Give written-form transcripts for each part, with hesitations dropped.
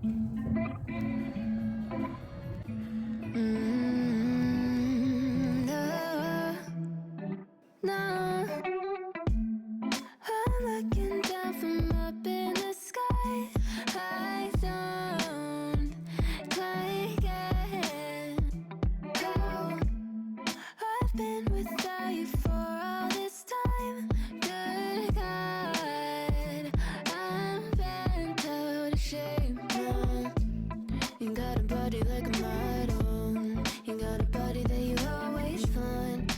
No, no. I'm looking down from up in the sky. I don't quite get how I've been without you for all this time. Good God, I'm bent out of shape now. You got a body like a model. You got a body that you always find.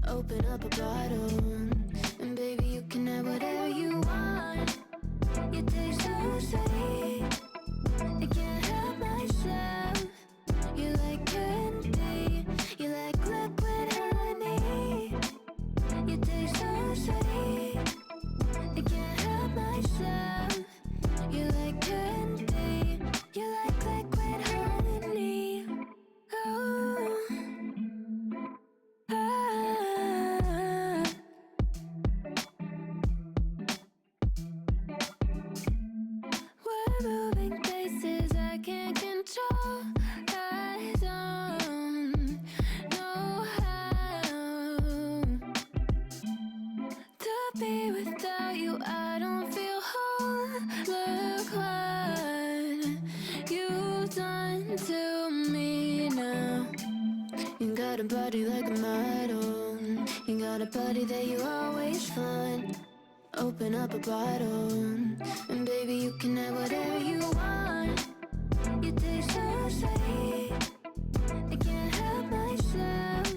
Open up a bottle, and baby you can have whatever you want. You taste so sweet, I can't help myself. You like candy, you like liquid honey. You taste so sweet, I can't help myself. You like candy, you like liquid honey. Oh, ah. We're moving places I can't control. I don't know how to be without you. I don't feel whole. Look what you've done to me now. You got a body like a model. You got a body that you always find. Open up a bottle, and baby you can have whatever you want. You taste so sweet, I can't help myself.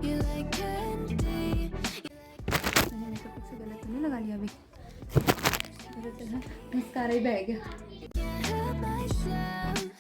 You like candy, you like. मैंने makeup से गला तो नहीं लगा लिया अभी, मेरा तो ना मस्कारा ही बह गया. Can't help myself.